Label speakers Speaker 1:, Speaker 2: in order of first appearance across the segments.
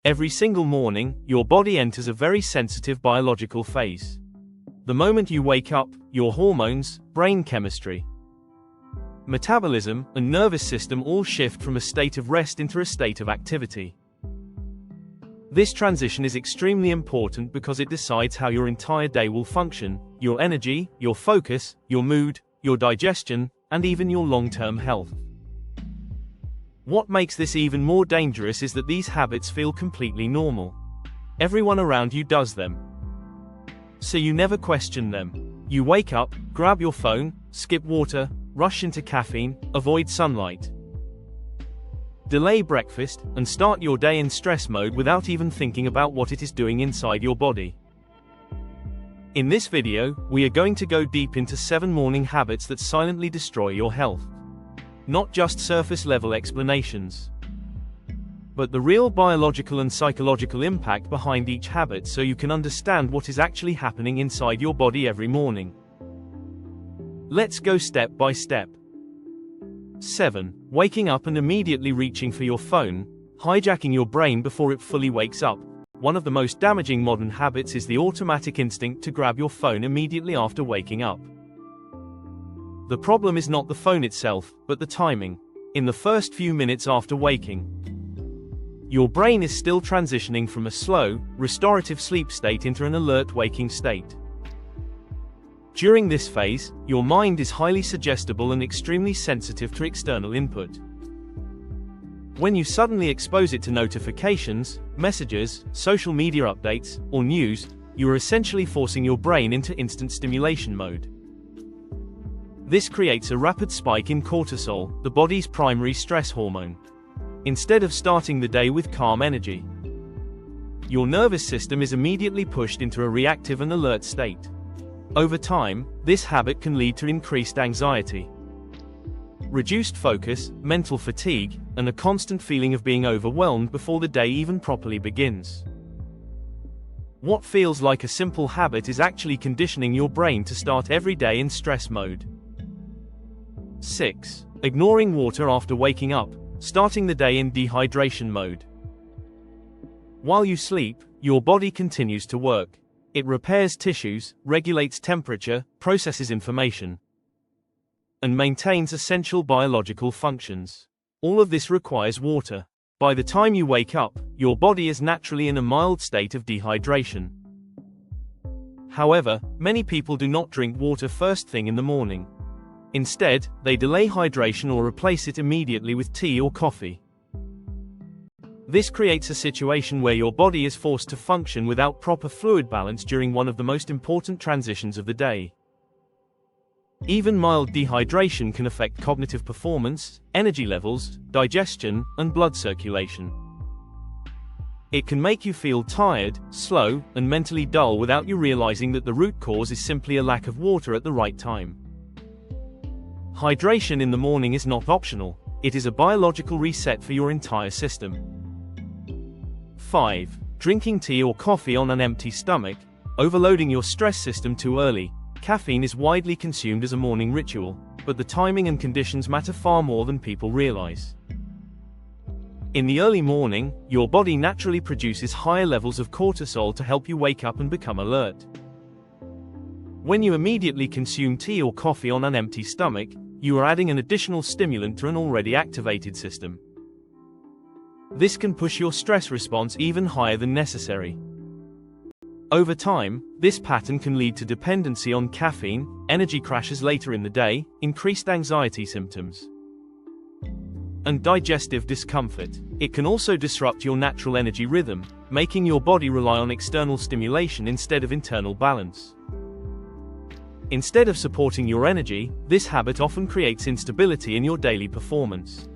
Speaker 1: Every single morning, your body enters a very sensitive biological phase. The moment you wake up, your hormones, brain chemistry, metabolism, and nervous system all shift from a state of rest into a state of activity. This transition is extremely important because it decides how your entire day will function, your energy, your focus, your mood, your digestion, and even your long-term health. What makes this even more dangerous is that these habits feel completely normal. Everyone around you does them, so you never question them. You wake up, grab your phone, skip water, rush into caffeine, avoid sunlight, delay breakfast, and start your day in stress mode without even thinking about what it is doing inside your body. In this video, we are going to go deep into 7 morning habits that silently destroy your health. Not just surface-level explanations, but the real biological and psychological impact behind each habit so you can understand what is actually happening inside your body every morning. Let's go step by step. 7. Waking up and immediately reaching for your phone, hijacking your brain before it fully wakes up. One of the most damaging modern habits is the automatic instinct to grab your phone immediately after waking up. The problem is not the phone itself, but the timing. In the first few minutes after waking, your brain is still transitioning from a slow, restorative sleep state into an alert waking state. During this phase, your mind is highly suggestible and extremely sensitive to external input. When you suddenly expose it to notifications, messages, social media updates, or news, you are essentially forcing your brain into instant stimulation mode. This creates a rapid spike in cortisol, the body's primary stress hormone. Instead of starting the day with calm energy, your nervous system is immediately pushed into a reactive and alert state. Over time, this habit can lead to increased anxiety, reduced focus, mental fatigue, and a constant feeling of being overwhelmed before the day even properly begins. What feels like a simple habit is actually conditioning your brain to start every day in stress mode. 6. Ignoring water after waking up, starting the day in dehydration mode. While you sleep, your body continues to work. It repairs tissues, regulates temperature, processes information, and maintains essential biological functions. All of this requires water. By the time you wake up, your body is naturally in a mild state of dehydration. However, many people do not drink water first thing in the morning. Instead, they delay hydration or replace it immediately with tea or coffee. This creates a situation where your body is forced to function without proper fluid balance during one of the most important transitions of the day. Even mild dehydration can affect cognitive performance, energy levels, digestion, and blood circulation. It can make you feel tired, slow, and mentally dull without you realizing that the root cause is simply a lack of water at the right time. Hydration in the morning is not optional, it is a biological reset for your entire system. 5. Drinking tea or coffee on an empty stomach, overloading your stress system too early. Caffeine is widely consumed as a morning ritual, but the timing and conditions matter far more than people realize. In the early morning, your body naturally produces higher levels of cortisol to help you wake up and become alert. When you immediately consume tea or coffee on an empty stomach, you are adding an additional stimulant to an already activated system. This can push your stress response even higher than necessary. Over time, this pattern can lead to dependency on caffeine, energy crashes later in the day, increased anxiety symptoms, and digestive discomfort. It can also disrupt your natural energy rhythm, making your body rely on external stimulation instead of internal balance. Instead of supporting your energy, this habit often creates instability in your daily performance.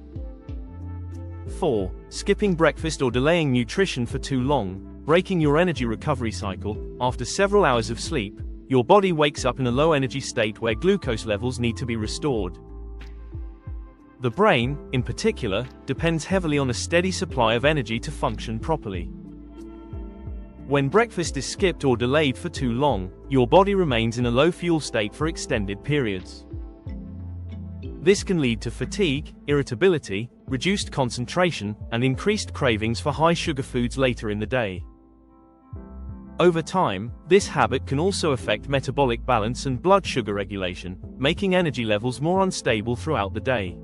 Speaker 1: 4. Skipping breakfast or delaying nutrition for too long, breaking your energy recovery cycle. After several hours of sleep, your body wakes up in a low-energy state where glucose levels need to be restored. The brain, in particular, depends heavily on a steady supply of energy to function properly. When breakfast is skipped or delayed for too long, your body remains in a low fuel state for extended periods. This can lead to fatigue, irritability, reduced concentration, and increased cravings for high-sugar foods later in the day. Over time, this habit can also affect metabolic balance and blood sugar regulation, making energy levels more unstable throughout the day.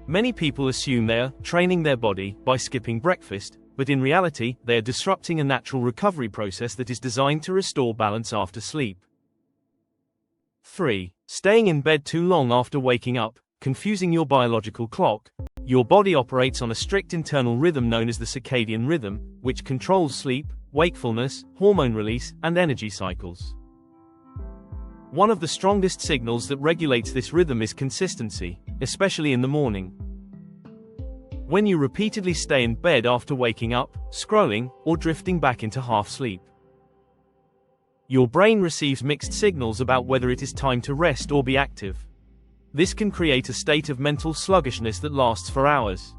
Speaker 1: Many people assume they are training their body by skipping breakfast, but in reality, they are disrupting a natural recovery process that is designed to restore balance after sleep. 3. Staying in bed too long after waking up, confusing your biological clock. Your body operates on a strict internal rhythm known as the circadian rhythm, which controls sleep, wakefulness, hormone release, and energy cycles. One of the strongest signals that regulates this rhythm is consistency, especially in the morning. When you repeatedly stay in bed after waking up, scrolling, or drifting back into half sleep, your brain receives mixed signals about whether it is time to rest or be active. This can create a state of mental sluggishness that lasts for hours.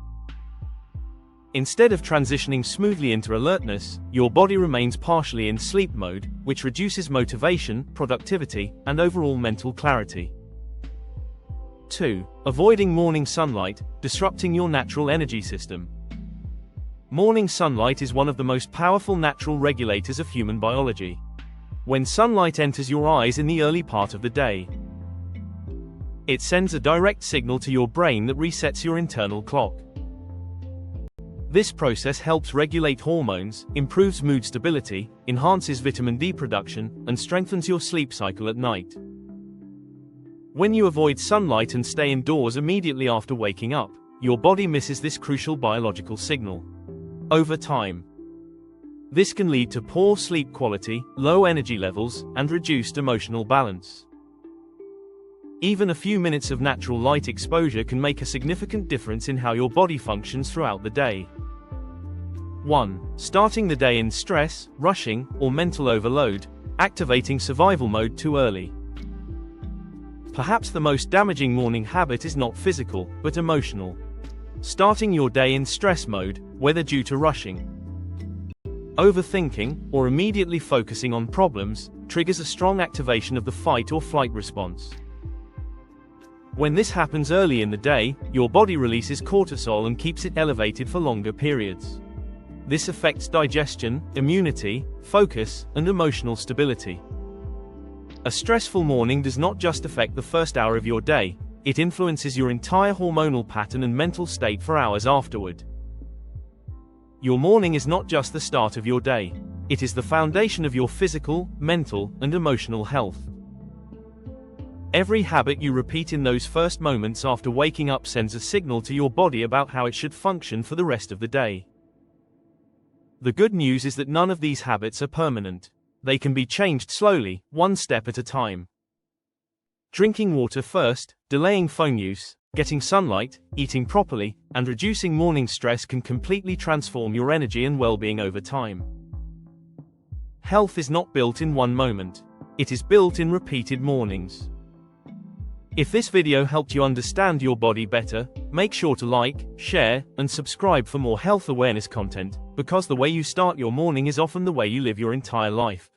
Speaker 1: Instead of transitioning smoothly into alertness, your body remains partially in sleep mode, which reduces motivation, productivity, and overall mental clarity. 2. Avoiding morning sunlight, disrupting your natural energy system. Morning sunlight is one of the most powerful natural regulators of human biology. When sunlight enters your eyes in the early part of the day, it sends a direct signal to your brain that resets your internal clock. This process helps regulate hormones, improves mood stability, enhances vitamin D production, and strengthens your sleep cycle at night. When you avoid sunlight and stay indoors immediately after waking up, your body misses this crucial biological signal. Over time, this can lead to poor sleep quality, low energy levels, and reduced emotional balance. Even a few minutes of natural light exposure can make a significant difference in how your body functions throughout the day. 1. Starting the day in stress, rushing, or mental overload, activating survival mode too early. Perhaps the most damaging morning habit is not physical, but emotional. Starting your day in stress mode, whether due to rushing, overthinking, or immediately focusing on problems, triggers a strong activation of the fight or flight response. When this happens early in the day, your body releases cortisol and keeps it elevated for longer periods. This affects digestion, immunity, focus, and emotional stability. A stressful morning does not just affect the first hour of your day, it influences your entire hormonal pattern and mental state for hours afterward. Your morning is not just the start of your day. It is the foundation of your physical, mental, and emotional health. Every habit you repeat in those first moments after waking up sends a signal to your body about how it should function for the rest of the day. The good news is that none of these habits are permanent. They can be changed slowly, one step at a time. Drinking water first, delaying phone use, getting sunlight, eating properly, and reducing morning stress can completely transform your energy and well-being over time. Health is not built in one moment. It is built in repeated mornings. If this video helped you understand your body better, make sure to like, share, and subscribe for more health awareness content, because the way you start your morning is often the way you live your entire life.